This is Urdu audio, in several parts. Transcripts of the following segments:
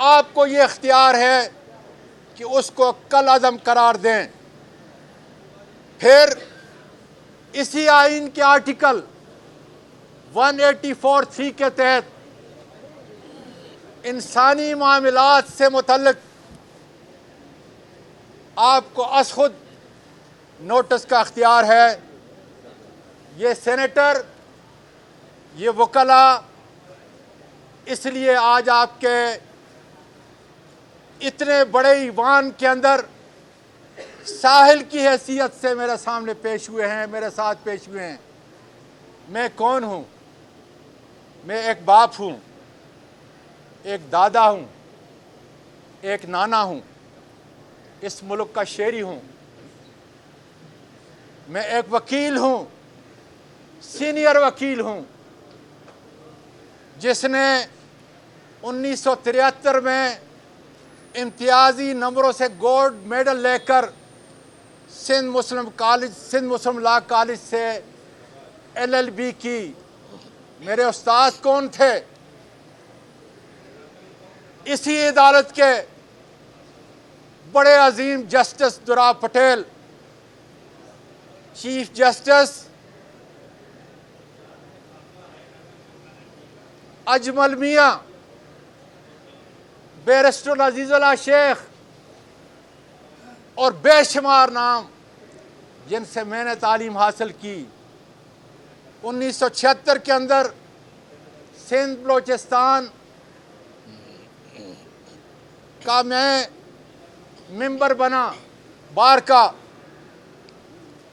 آپ کو یہ اختیار ہے کہ اس کو کل عدم قرار دیں۔ پھر اسی آئین کے آرٹیکل 184(3) کے تحت انسانی معاملات سے متعلق آپ کو از خود نوٹس کا اختیار ہے۔ یہ سینیٹر، یہ وکلاء اس لیے آج آپ کے اتنے بڑے ایوان کے اندر ساحل کی حیثیت سے میرے سامنے پیش ہوئے ہیں، میرے ساتھ پیش ہوئے ہیں۔ میں کون ہوں؟ میں ایک باپ ہوں، ایک دادا ہوں، ایک نانا ہوں، اس ملک کا شہری ہوں۔ میں ایک وکیل ہوں، سینئر وکیل ہوں، جس نے 1973 میں امتیازی نمبروں سے گولڈ میڈل لے کر سندھ مسلم لا کالج سے LLB کی۔ میرے استاد کون تھے؟ اسی عدالت کے بڑے عظیم جسٹس دورا پٹیل، چیف جسٹس اجمل میاں، بیرسٹر عزیز اللہ شیخ اور بے شمار نام جن سے میں نے تعلیم حاصل کی۔ 1976 کے اندر سندھ بلوچستان کا میں ممبر بنا بار کا۔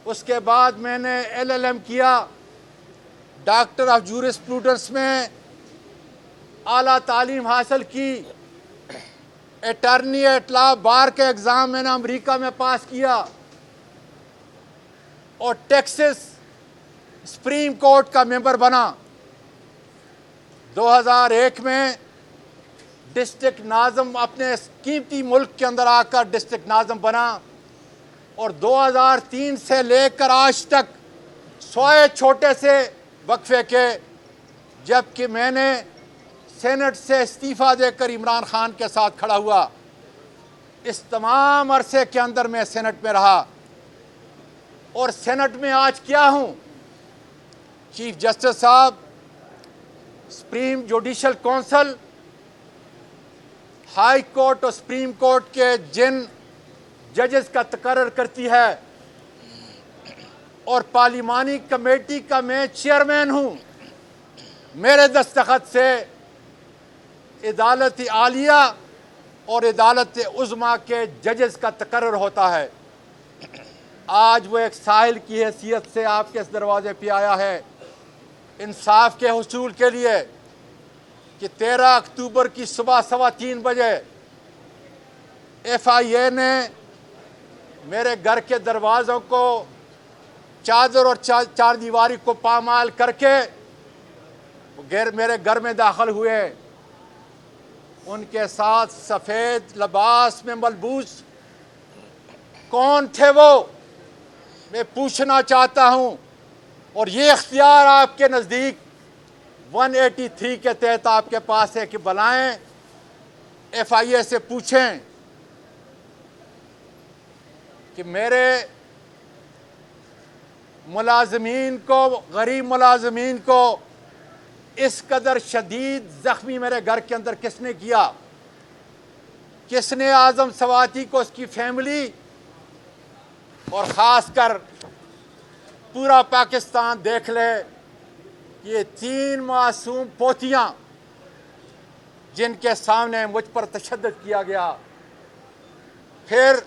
اس کے بعد میں نے LLM کیا، ڈاکٹر آف جورسپروڈنس میں اعلیٰ تعلیم حاصل کی۔ اٹارنی ایٹ لا بار کے ایگزام میں نے امریکہ میں پاس کیا اور ٹیکسس سپریم کورٹ کا ممبر بنا۔ 2001 میں ڈسٹرکٹ ناظم اپنے قیمتی ملک کے اندر آ کر ڈسٹرکٹ ناظم بنا، اور 2003 سے لے کر آج تک سوائے چھوٹے سے وقفے کے، جبکہ میں نے سینٹ سے استعفیٰ دے کر عمران خان کے ساتھ کھڑا ہوا، اس تمام عرصے کے اندر میں سینٹ میں رہا۔ اور سینٹ میں آج کیا ہوں؟ چیف جسٹس صاحب، supreme judicial council, high court اور سپریم کورٹ کے جن ججز کا تقرر کرتی ہے، اور پارلیمانی کمیٹی کا میں چیئرمین ہوں۔ میرے دستخط سے عدالت عالیہ اور عدالت عظمیٰ کے ججز کا تقرر ہوتا ہے۔ آج وہ ایک سائل کی حیثیت سے آپ کے اس دروازے پہ آیا ہے انصاف کے حصول کے لیے، کہ 13 اکتوبر کی صبح 3:15 بجے FIA نے میرے گھر کے دروازوں کو چادر اور چار دیواری کو پامال کر کے میرے گھر میں داخل ہوئے۔ ان کے ساتھ سفید لباس میں ملبوس کون تھے وہ؟ میں پوچھنا چاہتا ہوں، اور یہ اختیار آپ کے نزدیک 183 کے تحت آپ کے پاس ہے کہ بلائیں، FIA سے پوچھیں کہ میرے ملازمین کو، غریب ملازمین کو اس قدر شدید زخمی میرے گھر کے اندر کس نے کیا؟ کس نے اعظم سواتی کو، اس کی فیملی اور خاص کر پورا پاکستان دیکھ لے، یہ 3 معصوم پوتیاں جن کے سامنے مجھ پر تشدد کیا گیا۔ پھر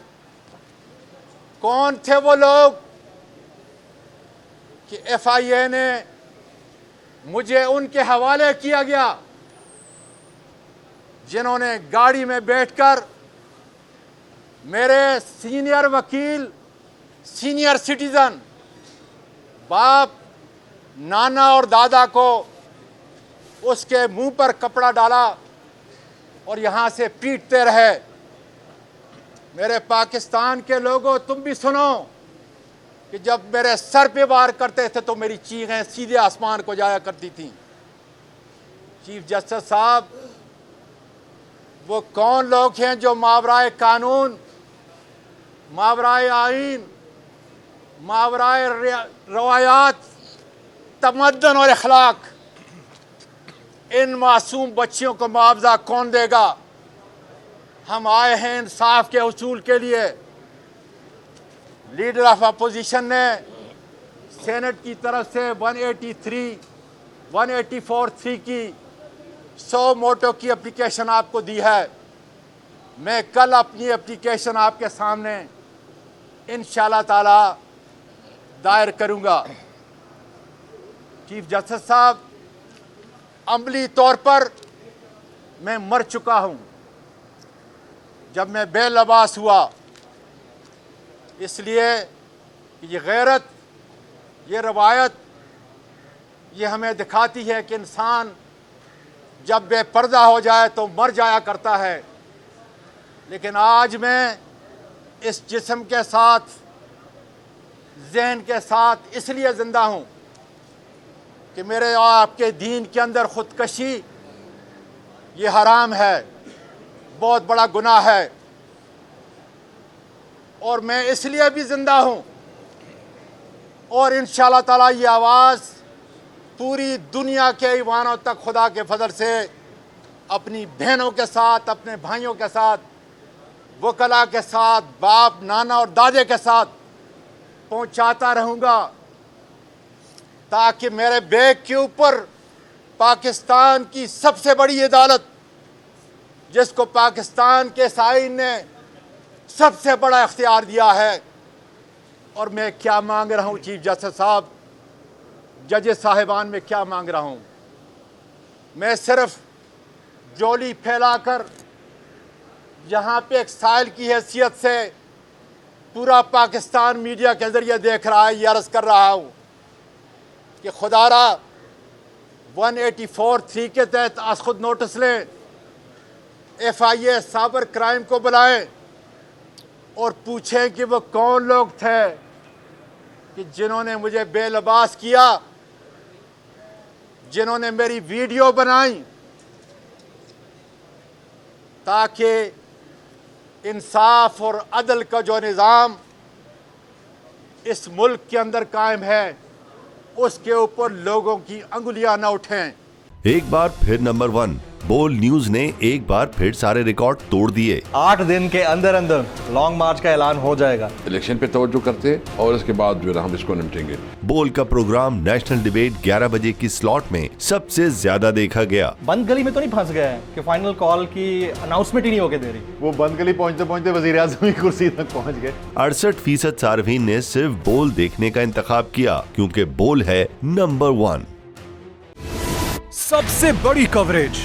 کون تھے وہ لوگ کہ FIA نے مجھے ان کے حوالے کیا گیا جنہوں نے گاڑی میں بیٹھ کر میرے سینئر وکیل، سینئر سٹیزن، باپ، نانا اور دادا کو اس کے منہ پر کپڑا ڈالا اور یہاں سے پیٹتے رہے۔ میرے پاکستان کے لوگوں، تم بھی سنو کہ جب میرے سر پہ وار کرتے تھے تو میری چیخیں سیدھے آسمان کو جایا کرتی تھیں۔ چیف جسٹس صاحب، وہ کون لوگ ہیں جو ماورائے قانون، ماورائے آئین، ماورائے روایات، تمدن اور اخلاق، ان معصوم بچیوں کو معاوضہ کون دے گا؟ ہم آئے ہیں انصاف کے حصول کے لیے۔ لیڈر آف اپوزیشن نے سینٹ کی طرف سے 184(3) کی 100 موٹو کی اپلیکیشن آپ کو دی ہے۔ میں کل اپنی اپلیکیشن آپ کے سامنے انشاءاللہ تعالی دائر کروں گا۔ چیف جسٹس صاحب، عملی طور پر میں مر چکا ہوں جب میں بے لباس ہوا، اس لیے کہ یہ غیرت، یہ روایت، یہ ہمیں دکھاتی ہے کہ انسان جب بے پردہ ہو جائے تو مر جایا کرتا ہے، لیکن آج میں اس جسم کے ساتھ، ذہن کے ساتھ اس لیے زندہ ہوں کہ میرے اور آپ کے دین کے اندر خودکشی یہ حرام ہے، بہت بڑا گناہ ہے، اور میں اس لیے بھی زندہ ہوں، اور انشاءاللہ تعالی یہ آواز پوری دنیا کے ایوانوں تک خدا کے فضل سے اپنی بہنوں کے ساتھ، اپنے بھائیوں کے ساتھ، وکلاء کے ساتھ، باپ، نانا اور دادے کے ساتھ پہنچاتا رہوں گا، تاکہ میرے بیگ کے اوپر پاکستان کی سب سے بڑی عدالت، جس کو پاکستان کے آئین نے سب سے بڑا اختیار دیا ہے، اور میں کیا مانگ رہا ہوں چیف جسٹس صاحب، ججز صاحبان، میں کیا مانگ رہا ہوں؟ میں صرف جولی پھیلا کر یہاں پہ ایک سائل کی حیثیت سے پورا پاکستان میڈیا کے ذریعے دیکھ رہا ہے، یہ عرض کر رہا ہوں کہ خدا را 184(3) کے تحت از خود نوٹس لیں، FIA سائبر کرائم کو بلائیں اور پوچھیں کہ وہ کون لوگ تھے کہ جنہوں نے مجھے بے لباس کیا، جنہوں نے میری ویڈیو بنائی، تاکہ انصاف اور عدل کا جو نظام اس ملک کے اندر قائم ہے، اس کے اوپر لوگوں کی انگلیاں نہ اٹھیں۔ ایک بار پھر نمبر 1 بول نیوز نے ایک بار پھر سارے ریکارڈ توڑ دیے۔ 8 دن کے اندر لانگ مارچ کا اعلان ہو جائے گا۔ الیکشن پہ توجہ کرتے اور اس کے بعد جو ہے ہم اس کو نمٹیں گے۔ بول کا پروگرام نیشنل ڈیبیٹ 11 بجے کی سلاٹ میں سب سے زیادہ دیکھا گیا۔ بند گلی میں تو نہیں پھنس گئے ہیں کہ فائنل کال کی اناؤنسمنٹ ہی نہیں ہو کے دے رہی؟ وہ بند گلی پہنچتے پہنچتے وزیر اعظم کی کرسی تک پہنچ گئے۔ 68% صارفین نے صرف بول دیکھنے کا انتخاب کیا کیونکہ بول ہے نمبر 1۔ سب سے بڑی کوریج،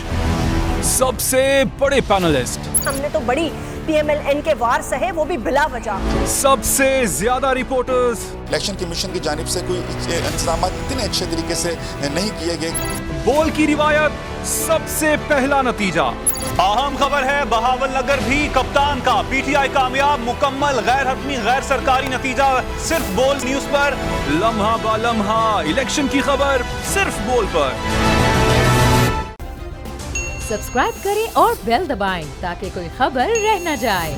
سب سے بڑے پینلسٹ، ہم نے تو بڑی PMLN کے وار سہے، وہ بھی بلا وجہ، سب سے زیادہ رپورٹرز۔ الیکشن کمیشن کی جانب سے کوئی انتظامات اتنے اچھے طریقے سے نہیں کیے گئے۔ بول کی روایت، سب سے پہلا نتیجہ۔ اہم خبر ہے بہاول نگر بھی کپتان کا، PTI کامیاب، مکمل غیر حتمی غیر سرکاری نتیجہ صرف بول نیوز پر۔ لمحہ با لمحہ الیکشن کی خبر صرف بول پر۔ سبسکرائب کریں اور بیل دبائیں تاکہ کوئی خبر رہ نہ جائے۔